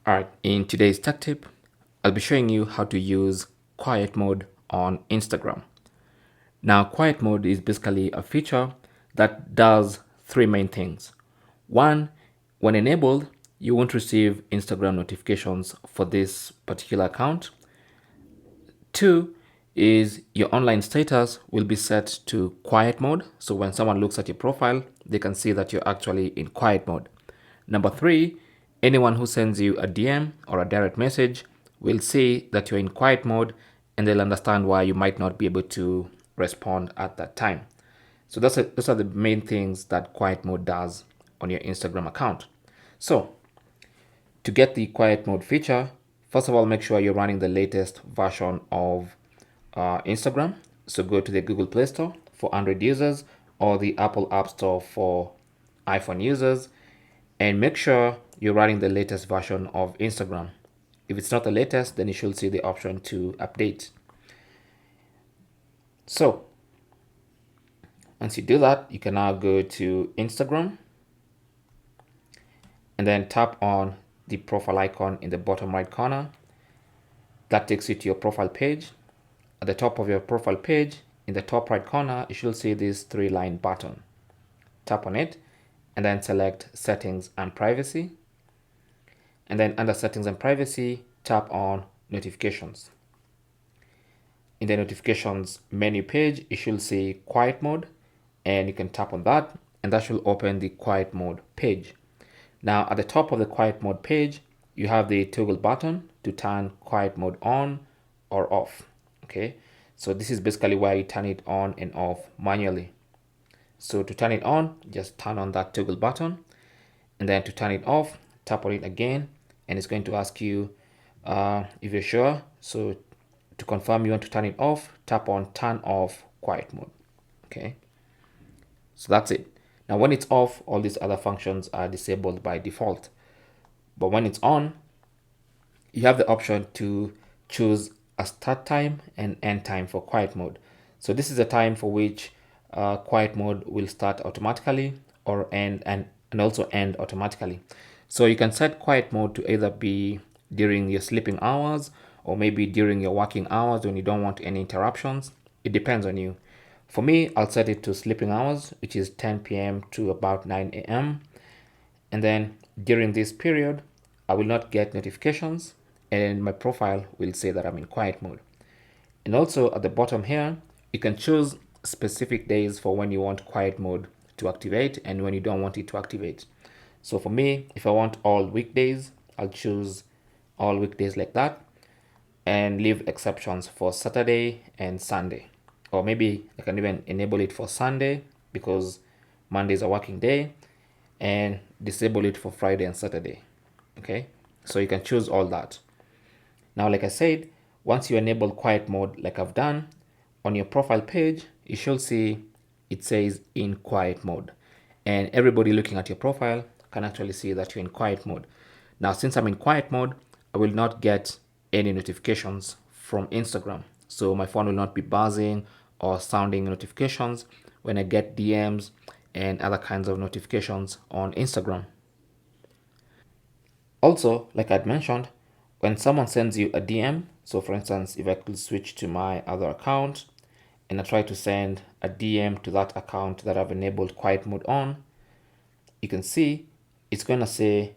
Alright, in today's tech tip, I'll be showing you how to use quiet mode on Instagram. Now, quiet mode is basically a feature that does three main things. One, when enabled, you won't receive Instagram notifications for this particular account. Two is your online status will be set to quiet mode. So when someone looks at your profile, they can see that you're actually in quiet mode. Number three, anyone who sends you a DM or a direct message will see that you're in quiet mode and they'll understand why you might not be able to respond at that time. So those are the main things that quiet mode does on your Instagram account. So to get the quiet mode feature, first of all, make sure you're running the latest version of Instagram. So go to the Google Play Store for Android users or the Apple App Store for iPhone users, and make sure you're running the latest version of Instagram. If it's not the latest, then you should see the option to update. So once you do that, you can now go to Instagram and then tap on the profile icon in the bottom right corner. That takes you to your profile page. At the top of your profile page, in the top right corner, you should see this three-line button. Tap on it and then select Settings and Privacy. And then under Settings and Privacy, tap on Notifications. In the Notifications menu page, you should see Quiet Mode, and you can tap on that, and that should open the Quiet Mode page. Now, at the top of the Quiet Mode page, you have the toggle button to turn Quiet Mode on or off. Okay, so this is basically where you turn it on and off manually. So to turn it on, just turn on that toggle button, and then to turn it off, tap on it again, and it's going to ask you if you're sure. So to confirm you want to turn it off, tap on Turn Off Quiet Mode. Okay, so that's it. Now when it's off, all these other functions are disabled by default. But when it's on, you have the option to choose a start time and end time for quiet mode. So this is a time for which quiet mode will start automatically or end and also end automatically. So you can set quiet mode to either be during your sleeping hours or maybe during your working hours when you don't want any interruptions. It depends on you. For me, I'll set it to sleeping hours, which is 10 p.m. to about 9 a.m. And then during this period, I will not get notifications and my profile will say that I'm in quiet mode. And also at the bottom here, you can choose specific days for when you want quiet mode to activate and when you don't want it to activate. So for me, if I want all weekdays, I'll choose all weekdays like that and leave exceptions for Saturday and Sunday. Or maybe I can even enable it for Sunday because Monday is a working day, and disable it for Friday and Saturday. Okay, so you can choose all that. Now, like I said, once you enable quiet mode like I've done, on your profile page, you should see it says in quiet mode. And everybody looking at your profile can actually see that you're in quiet mode. Now, since I'm in quiet mode, I will not get any notifications from Instagram. So my phone will not be buzzing or sounding notifications when I get DMs and other kinds of notifications on Instagram. Also, like I'd mentioned, when someone sends you a DM, so for instance, if I could switch to my other account and I try to send a DM to that account that I've enabled quiet mode on, you can see it's going to say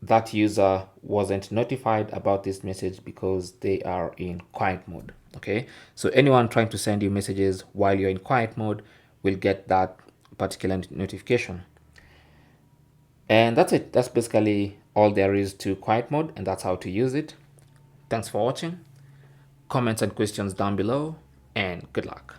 that user wasn't notified about this message because they are in quiet mode. Okay, so anyone trying to send you messages while you're in quiet mode will get that particular notification. And that's it. That's basically all there is to quiet mode, and that's how to use it. Thanks for watching. Comments and questions down below, and good luck.